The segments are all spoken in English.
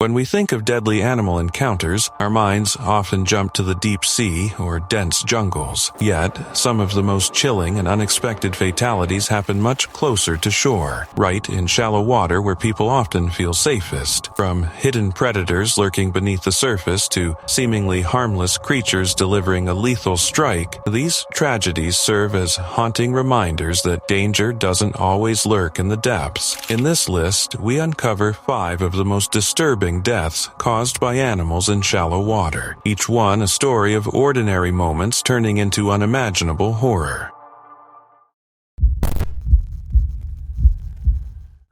When we think of deadly animal encounters, our minds often jump to the deep sea or dense jungles. Yet, some of the most chilling and unexpected fatalities happen much closer to shore, right in shallow water where people often feel safest. From hidden predators lurking beneath the surface to seemingly harmless creatures delivering a lethal strike, these tragedies serve as haunting reminders that danger doesn't always lurk in the depths. In this list, we uncover 5 of the most disturbing deaths caused by animals in shallow water, each one a story of ordinary moments turning into unimaginable horror.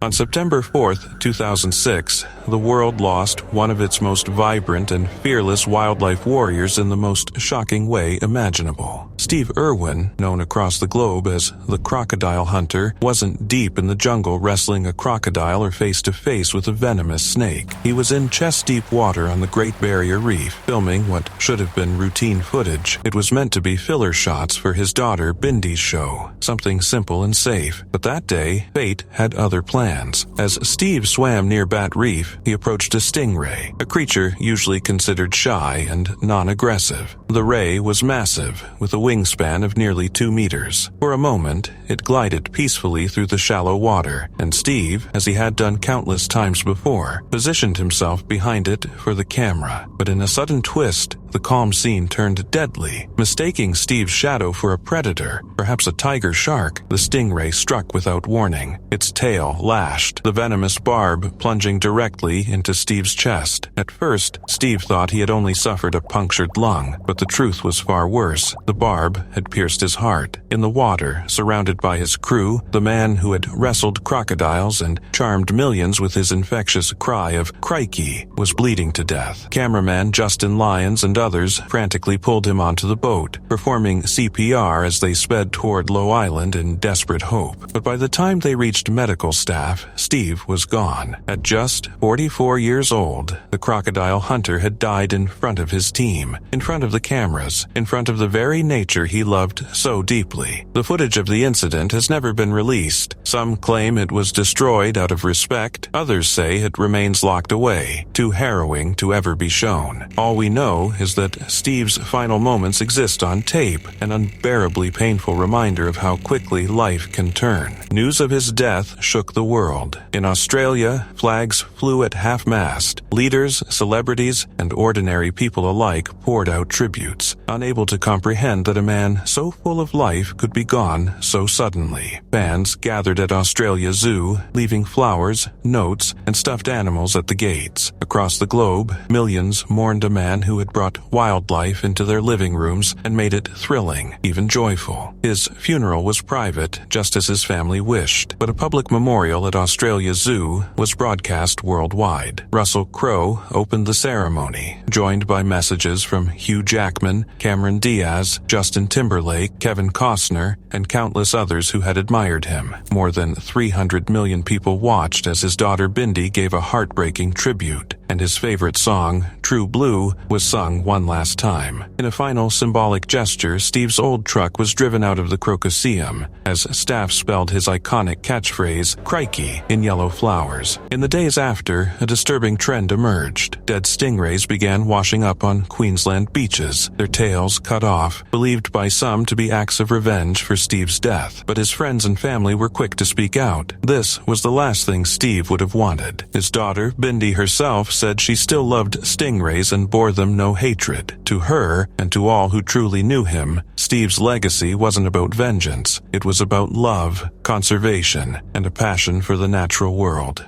On September 4th, 2006, the world lost one of its most vibrant and fearless wildlife warriors in the most shocking way imaginable. Steve Irwin, known across the globe as the crocodile hunter, wasn't deep in the jungle wrestling a crocodile or face-to-face with a venomous snake. He was in chest-deep water on the Great Barrier Reef, filming what should have been routine footage. It was meant to be filler shots for his daughter Bindi's show, something simple and safe. But that day, fate had other plans. As Steve swam near Bat Reef, he approached a stingray, a creature usually considered shy and non-aggressive. The ray was massive, with a wingspan of nearly 2 meters. For a moment, it glided peacefully through the shallow water, and Steve, as he had done countless times before, positioned himself behind it for the camera. But in a sudden twist, the calm scene turned deadly. Mistaking Steve's shadow for a predator, perhaps a tiger shark, the stingray struck without warning. Its tail lashed, the venomous barb plunging directly into Steve's chest. At first, Steve thought he had only suffered a punctured lung, but the truth was far worse. The barb had pierced his heart. In the water, surrounded by his crew, the man who had wrestled crocodiles and charmed millions with his infectious cry of "Crikey" was bleeding to death. Cameraman Justin Lyons and others frantically pulled him onto the boat, performing CPR as they sped toward Low Island in desperate hope. But by the time they reached medical staff, Steve was gone. At just 44 years old, the crocodile hunter had died in front of his team, in front of the cameras, in front of the very nature he loved so deeply. The footage of the incident has never been released. Some claim it was destroyed out of respect. Others say it remains locked away, too harrowing to ever be shown. All we know is that Steve's final moments exist on tape, an unbearably painful reminder of how quickly life can turn. News of his death shook the world. In Australia, flags flew at half-mast. Leaders, celebrities, and ordinary people alike poured out tributes, unable to comprehend that a man so full of life could be gone so suddenly. Fans gathered at Australia Zoo, leaving flowers, notes, and stuffed animals at the gates. Across the globe, millions mourned a man who had brought wildlife into their living rooms and made it thrilling, even joyful. His funeral was private, just as his family wished, but a public memorial at Australia Zoo was broadcast worldwide. Russell Crowe opened the ceremony, joined by messages from Hugh Jackman, Cameron Diaz, Justin Timberlake, Kevin Costner, and countless others who had admired him. More than 300 million people watched as his daughter Bindi gave a heartbreaking tribute, and his favorite song, True Blue, was sung one last time. In a final symbolic gesture, Steve's old truck was driven out of the Crocoseum as staff spelled his iconic catchphrase, "Crikey," in yellow flowers. In the days after, a disturbing trend emerged. Dead stingrays began washing up on Queensland beaches, their tails cut off, believed by some to be acts of revenge for Steve's death. But his friends and family were quick to speak out. This was the last thing Steve would have wanted. His daughter, Bindi herself, said she still loved stingrays and bore them no hatred. To her, and to all who truly knew him, Steve's legacy wasn't about vengeance. It was about love, conservation, and a passion for the natural world.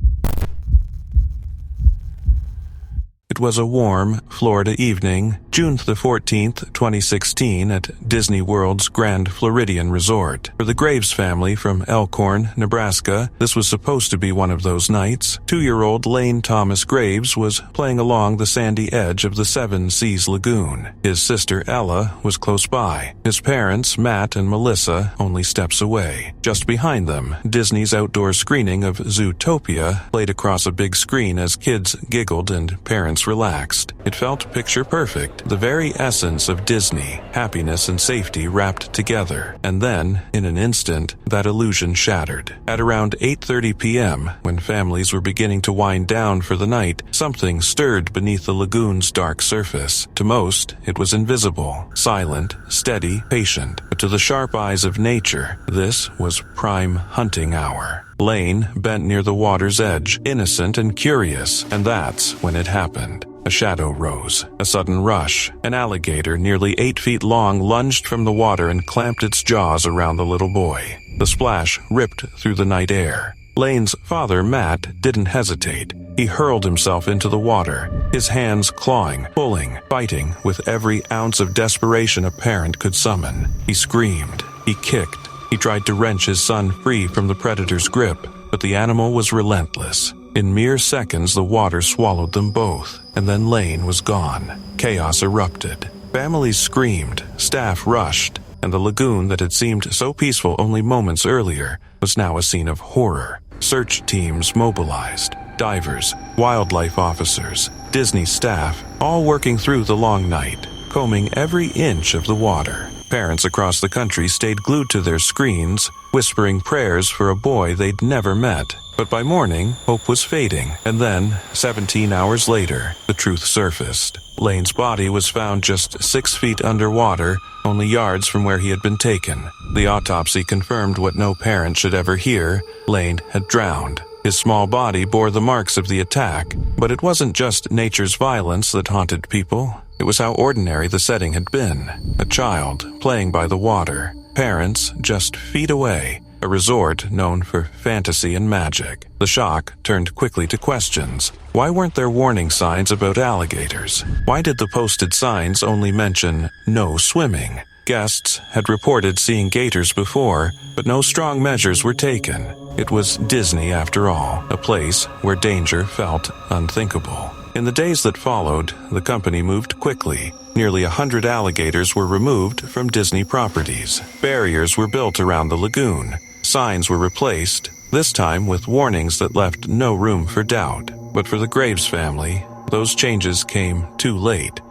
It was a warm, Florida evening, June the 14th, 2016, at Disney World's Grand Floridian Resort. For the Graves family from Elkhorn, Nebraska, this was supposed to be one of those nights. 2-year-old Lane Thomas Graves was playing along the sandy edge of the Seven Seas Lagoon. His sister Ella was close by. His parents, Matt and Melissa, only steps away. Just behind them, Disney's outdoor screening of Zootopia played across a big screen as kids giggled and parents relaxed. It felt picture perfect, the very essence of Disney, happiness and safety wrapped together. And then, in an instant, that illusion shattered. At around 8:30 p.m., when families were beginning to wind down for the night, something stirred beneath the lagoon's dark surface. To most, it was invisible, silent, steady, patient. But to the sharp eyes of nature, this was prime hunting hour. Lane bent near the water's edge, innocent and curious, and that's when it happened. A shadow rose, a sudden rush. An alligator nearly 8 feet long lunged from the water and clamped its jaws around the little boy. The splash ripped through the night air. Lane's father, Matt, didn't hesitate. He hurled himself into the water, his hands clawing, pulling, biting with every ounce of desperation a parent could summon. He screamed. He kicked. He tried to wrench his son free from the predator's grip, but the animal was relentless. In mere seconds, the water swallowed them both, and then Lane was gone. Chaos erupted. Families screamed, staff rushed, and the lagoon that had seemed so peaceful only moments earlier was now a scene of horror. Search teams mobilized, divers, wildlife officers, Disney staff, all working through the long night, combing every inch of the water. Parents across the country stayed glued to their screens, whispering prayers for a boy they'd never met. But by morning, hope was fading, and then, 17 hours later, the truth surfaced. Lane's body was found just 6 feet underwater, only yards from where he had been taken. The autopsy confirmed what no parent should ever hear: Lane had drowned. His small body bore the marks of the attack, but it wasn't just nature's violence that haunted people. It was how ordinary the setting had been. A child playing by the water, parents just feet away, a resort known for fantasy and magic. The shock turned quickly to questions. Why weren't there warning signs about alligators? Why did the posted signs only mention no swimming? Guests had reported seeing gators before, but no strong measures were taken. It was Disney after all, a place where danger felt unthinkable. In the days that followed, the company moved quickly. Nearly 100 alligators were removed from Disney properties. Barriers were built around the lagoon. Signs were replaced, this time with warnings that left no room for doubt. But for the Graves family, those changes came too late.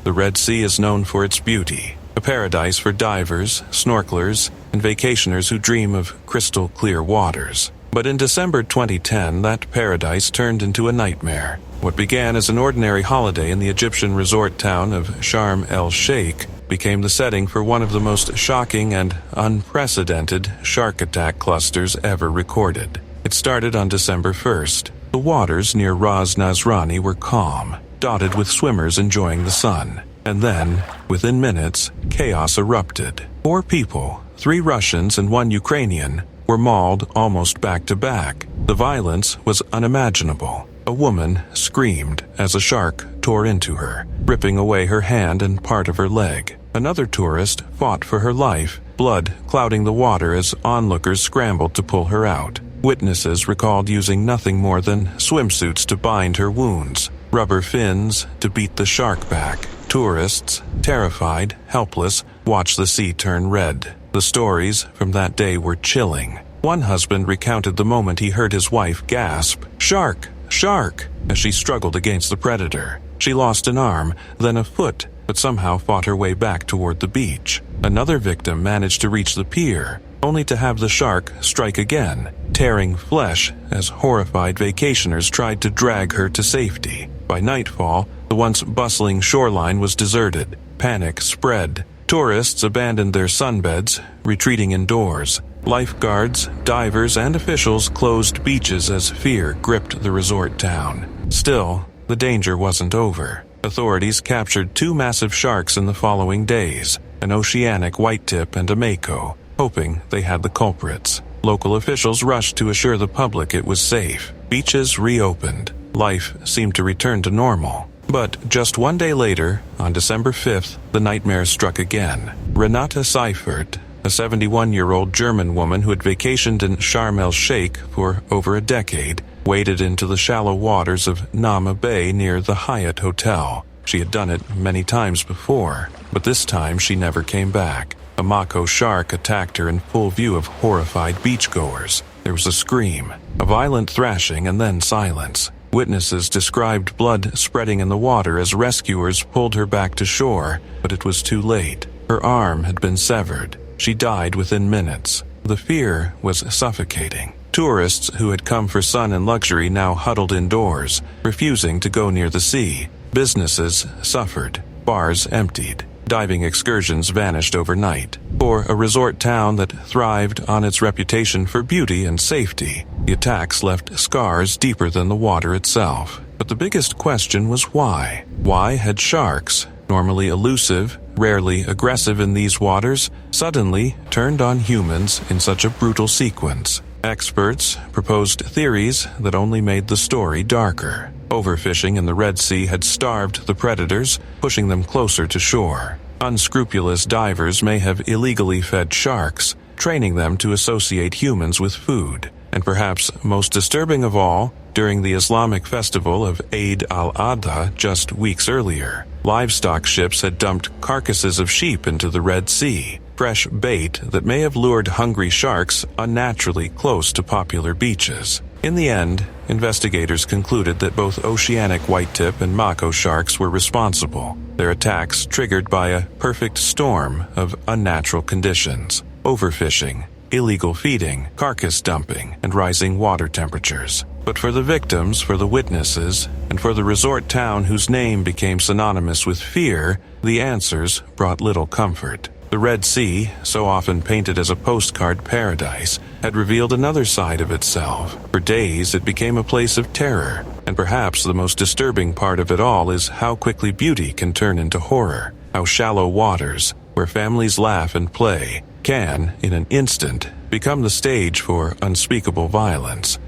The Red Sea is known for its beauty, a paradise for divers, snorkelers, and vacationers who dream of crystal clear waters. But in December 2010, that paradise turned into a nightmare. What began as an ordinary holiday in the Egyptian resort town of Sharm el-Sheikh became the setting for one of the most shocking and unprecedented shark attack clusters ever recorded. It started on December 1st. The waters near Ras Nasrani were calm, dotted with swimmers enjoying the sun. And then, within minutes, chaos erupted. 4 people, 3 Russians and 1 Ukrainian, were mauled almost back to back. The violence was unimaginable. A woman screamed as a shark tore into her, ripping away her hand and part of her leg. Another tourist fought for her life, blood clouding the water as onlookers scrambled to pull her out. Witnesses recalled using nothing more than swimsuits to bind her wounds, rubber fins to beat the shark back. Tourists, terrified, helpless, watched the sea turn red. The stories from that day were chilling. One husband recounted the moment he heard his wife gasp, "Shark! Shark!" as she struggled against the predator. She lost an arm, then a foot, but somehow fought her way back toward the beach. Another victim managed to reach the pier, only to have the shark strike again, tearing flesh as horrified vacationers tried to drag her to safety. By nightfall, the once bustling shoreline was deserted. Panic spread. Tourists abandoned their sunbeds, retreating indoors. Lifeguards, divers, and officials closed beaches as fear gripped the resort town. Still, the danger wasn't over. Authorities captured 2 massive sharks in the following days, an oceanic whitetip and a mako, hoping they had the culprits. Local officials rushed to assure the public it was safe. Beaches reopened. Life seemed to return to normal. But just 1 day later, on December 5th, the nightmare struck again. Renate Seifert, a 71-year-old German woman who had vacationed in Sharm el-Sheikh for over a decade, waded into the shallow waters of Nama Bay near the Hyatt Hotel. She had done it many times before, but this time she never came back. A mako shark attacked her in full view of horrified beachgoers. There was a scream, a violent thrashing, and then silence. Witnesses described blood spreading in the water as rescuers pulled her back to shore, but it was too late. Her arm had been severed. She died within minutes. The fear was suffocating. Tourists who had come for sun and luxury now huddled indoors, refusing to go near the sea. Businesses suffered. Bars emptied. Diving excursions vanished overnight. For a resort town that thrived on its reputation for beauty and safety, the attacks left scars deeper than the water itself. But the biggest question was why? Why had sharks, normally elusive, rarely aggressive in these waters, suddenly turned on humans in such a brutal sequence? Experts proposed theories that only made the story darker. Overfishing in the Red Sea had starved the predators, pushing them closer to shore. Unscrupulous divers may have illegally fed sharks, training them to associate humans with food. And perhaps most disturbing of all, during the Islamic festival of Eid al-Adha just weeks earlier, livestock ships had dumped carcasses of sheep into the Red Sea, fresh bait that may have lured hungry sharks unnaturally close to popular beaches. In the end, investigators concluded that both oceanic whitetip and mako sharks were responsible, their attacks triggered by a perfect storm of unnatural conditions: overfishing, illegal feeding, carcass dumping, and rising water temperatures. But for the victims, for the witnesses, and for the resort town whose name became synonymous with fear, the answers brought little comfort. The Red Sea, so often painted as a postcard paradise, had revealed another side of itself. For days, it became a place of terror. And perhaps the most disturbing part of it all is how quickly beauty can turn into horror. How shallow waters, where families laugh and play, can, in an instant, become the stage for unspeakable violence.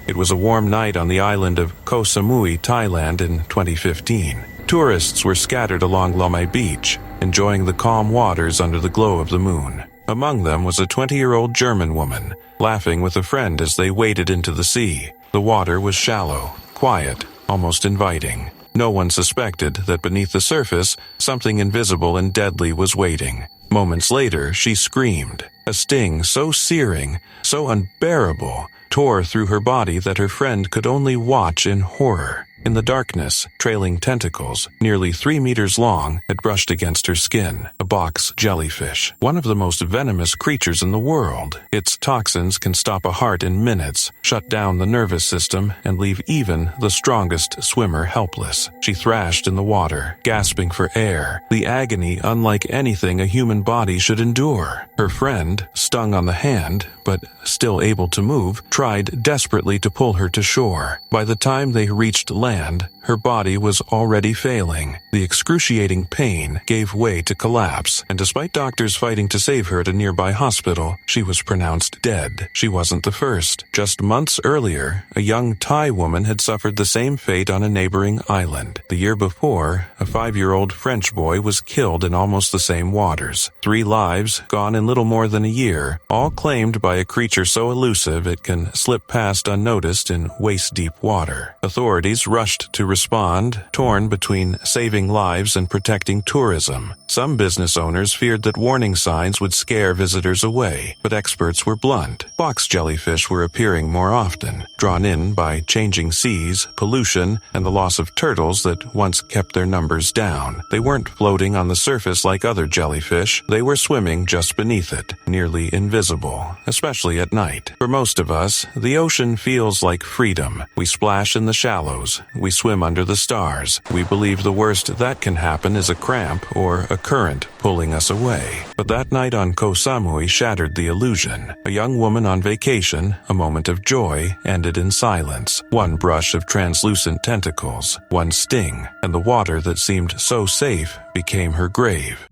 It was a warm night on the island of Koh Samui, Thailand in 2015. Tourists were scattered along Lomé Beach, enjoying the calm waters under the glow of the moon. Among them was a 20-year-old German woman, laughing with a friend as they waded into the sea. The water was shallow, quiet, almost inviting. No one suspected that beneath the surface, something invisible and deadly was waiting. Moments later, she screamed. A sting so searing, so unbearable, tore through her body that her friend could only watch in horror. In the darkness, trailing tentacles, nearly 3 meters long, had brushed against her skin. A box jellyfish, one of the most venomous creatures in the world. Its toxins can stop a heart in minutes, shut down the nervous system, and leave even the strongest swimmer helpless. She thrashed in the water, gasping for air, the agony unlike anything a human body should endure. Her friend, stung on the hand, but still able to move, tried desperately to pull her to shore. By the time they reached land, her body was already failing. The excruciating pain gave way to collapse, and despite doctors fighting to save her at a nearby hospital, she was pronounced dead. She wasn't the first. Just months earlier, a young Thai woman had suffered the same fate on a neighboring island. The year before, a 5-year-old French boy was killed in almost the same waters. 3 lives, gone in little more than a year, all claimed by a creature so elusive it can slip past unnoticed in waist-deep water. Authorities rushed to respond, torn between saving lives and protecting tourism. Some business owners feared that warning signs would scare visitors away, but experts were blunt. Box jellyfish were appearing more often, drawn in by changing seas, pollution, and the loss of turtles that once kept their numbers down. They weren't floating on the surface like other jellyfish. They were swimming just beneath it, nearly invisible, especially at night. For most of us, the ocean feels like freedom. We splash in the shallows. We swim under the stars. We believe the worst that can happen is a cramp or a current pulling us away. But that night on Koh Samui shattered the illusion. A young woman on vacation, a moment of joy, ended in silence. One brush of translucent tentacles, one sting, and the water that seemed so safe became her grave.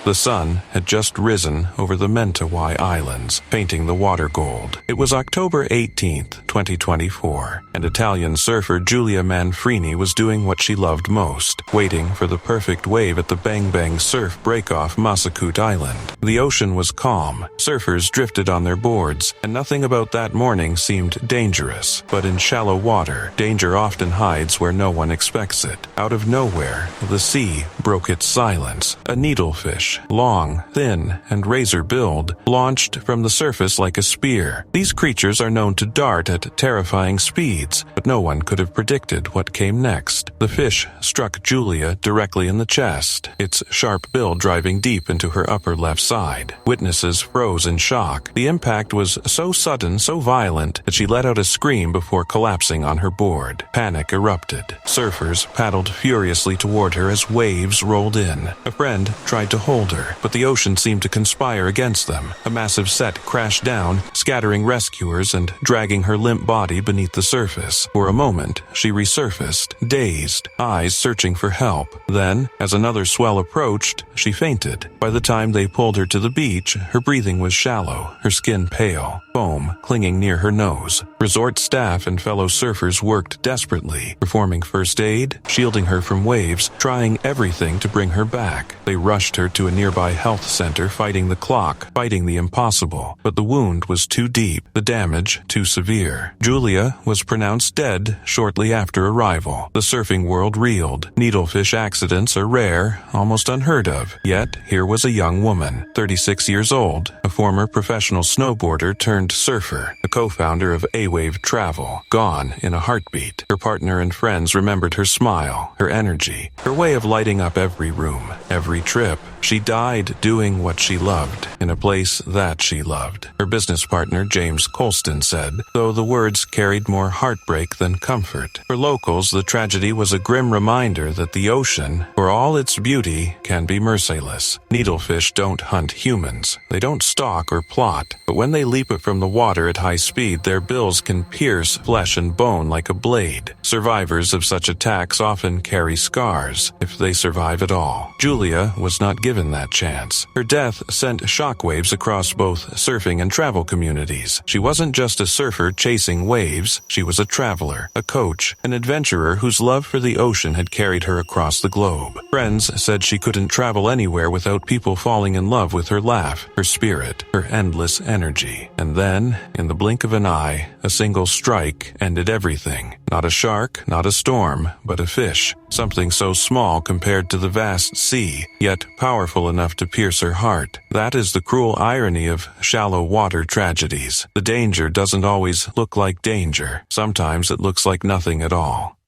The sun had just risen over the Mentawai Islands, painting the water gold. It was October 18th, 2024, and Italian surfer Giulia Manfrini was doing what she loved most, waiting for the perfect wave at the Bang Bang surf break off Massacut Island. The ocean was calm, surfers drifted on their boards, and nothing about that morning seemed dangerous. But in shallow water, danger often hides where no one expects it. Out of nowhere, the sea broke its silence. A needlefish, long, thin, and razor-billed, launched from the surface like a spear. These creatures are known to dart at terrifying speeds, but no one could have predicted what came next. The fish struck Giulia directly in the chest, its sharp bill driving deep into her upper left side. Witnesses froze in shock. The impact was so sudden, so violent, that she let out a scream before collapsing on her board. Panic erupted. Surfers paddled furiously toward her as waves rolled in. A friend tried to hold her, but the ocean seemed to conspire against them. A massive set crashed down, scattering rescuers and dragging her limp body beneath the surface. For a moment, she resurfaced, dazed, eyes searching for help. Then, as another swell approached, she fainted. By the time they pulled her to the beach, her breathing was shallow, her skin pale, foam clinging near her nose. Resort staff and fellow surfers worked desperately, performing first aid, shielding her from waves, trying everything to bring her back. They rushed her to a nearby health center, fighting the clock, fighting the impossible. But the wound was too deep, the damage too severe. Giulia was pronounced dead shortly after arrival. The surfing world reeled. Needlefish accidents are rare, almost unheard of. Yet, here was a young woman, 36 years old, a former professional snowboarder turned surfer, a co-founder of A-Wave Travel, gone in a heartbeat. Her partner and friends remembered her smile, her energy, her way of lighting up every room, every trip. She died doing what she loved, in a place that she loved. Her business partner, James Colston, said, though the words carried more heartbreak than comfort. For locals, the tragedy was a grim reminder that the ocean, for all its beauty, can be merciless. Needlefish don't hunt humans. They don't stalk or plot. But when they leap from the water at high speed, their bills can pierce flesh and bone like a blade. Survivors of such attacks often carry scars, if they survive at all. Giulia was not given that chance. Her death sent shockwaves across both surfing and travel communities. She wasn't just a surfer chasing waves. She was a traveler, a coach, an adventurer whose love for the ocean had carried her across the globe. Friends said she couldn't travel anywhere without people falling in love with her laugh, her spirit, her endless energy. And then, in the blink of an eye, a single strike ended everything. Not a shark, not a storm, but a fish. Something so small compared to the vast sea, yet powerful enough to pierce her heart. That is the cruel irony of shallow water tragedies. The danger doesn't always look like danger. Sometimes it looks like nothing at all.